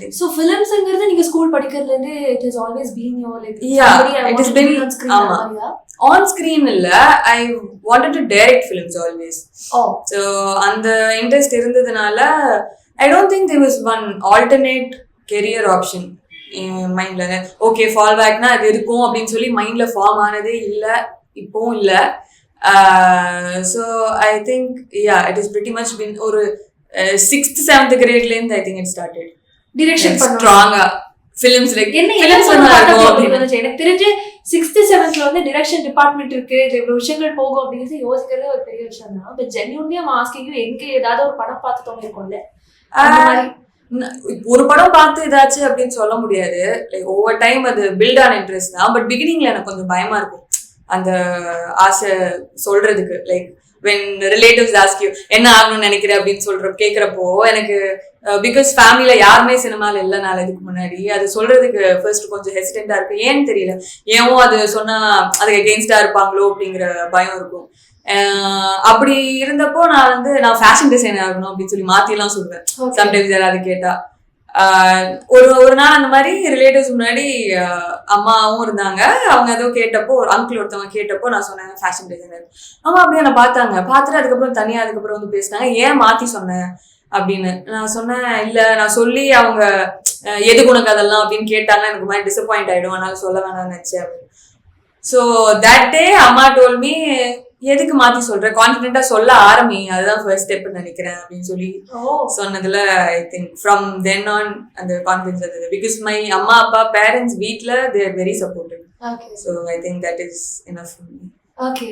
think. So films ங்கிறது நீங்க school படிக்கிறதுல இருந்து it has always been your like yeah it has been on screen illa I wanted to direct films always. So and the interest irundadunala I don't think there was one alternate career option in mind la. Okay, fall back na adu irukum appdin solli mind la form aanade illa ipo illa. So I think yeah it has pretty much been or 6th 7th grade la I think it started direction strong films like films எனக்கு தெரிஞ்சு 6th 7th ல வந்து direction department இருக்கு இது இவ்வளவு விஷயங்கள் போகும் அப்படிங்கிறது யோசிக்கிறதே ஒரு பெரிய விஷயம் தான். But genuinely I'm asking you எங்க ஏதாவது ஒரு படம் பார்த்து தோணிருக்கும்ல ஒரு படம் பார்த்து இதாச்சு அப்படின்னு சொல்ல முடியாது. லைக் ஓவர் டைம் அது பில்ட் ஆன இன்ட்ரெஸ்ட் தான். பட் பிகினிங்ல எனக்கு கொஞ்சம் பயமா இருக்கும் அந்த ஆசை சொல்றதுக்கு. Like when relatives ask you என்ன ஆகணும்னு நினைக்கிறேன் அப்படின்னு கேட்கிறப்போ எனக்கு பிகாஸ் ஃபேமிலியில யாருமே சினிமால இல்லைனால இதுக்கு முன்னாடி அது சொல்றதுக்கு ஃபர்ஸ்ட் கொஞ்சம் ஹெசிடென்டா இருக்கு. ஏன்னு தெரியல, ஏனோ அது சொன்னா அதுக்கு அகெயின்ஸ்டா இருப்பாங்களோ அப்படிங்கிற பயம் இருக்கும். அப்படி இருந்தப்போ நான் ஃபேஷன் டிசைனர் ஆகணும் அப்படின்னு சொல்லி மாத்தி எல்லாம் சொல்றேன். சம்டைம்ஸ் யாராவது கேட்டா ஒரு நாள் அந்த மாதிரி ரிலேட்டிவ்ஸ் முன்னாடி அம்மாவும் இருந்தாங்க. அவங்க ஏதோ கேட்டப்போ ஒரு அங்கிள் ஒருத்தவங்க கேட்டப்போ நான் சொன்னேன் ஃபேஷன் டிசைனர். அவங்க அப்படியே நான் பார்த்துட்டு அதுக்கப்புறம் தனியா அதுக்கப்புறம் வந்து பேசினாங்க ஏன் மாத்தி சொன்னேன் அப்படின்னு. நான் சொன்னேன் இல்ல நான் சொல்லி அவங்க எது உனக்கு அதெல்லாம் அப்படின்னு கேட்டாங்க, எனக்கு மாதிரி டிசப்பாயிண்ட் ஆயிடும், அதனால சொல்ல வேணாம்னு நினைச்சேன் அப்படின்னு. ஸோ தட் டே அம்மா டோல் மீ எதுக்கு மாத்தி சொல்ற, கான்ஃபிடென்ட்டா சொல்ல ஆரம்பி, அதுதான் ஃபர்ஸ்ட் ஸ்டெப்னு நினைக்கிறேன் அப்படின்னு சொல்லி சொன்னதுல I think from then on அந்த கான்ஃபிடன்ஸ் இருந்தது. பிகாஸ் மை அம்மா அப்பா பேரண்ட்ஸ் வீட்ல they are very supportive. So I think that is enough for me. Okay.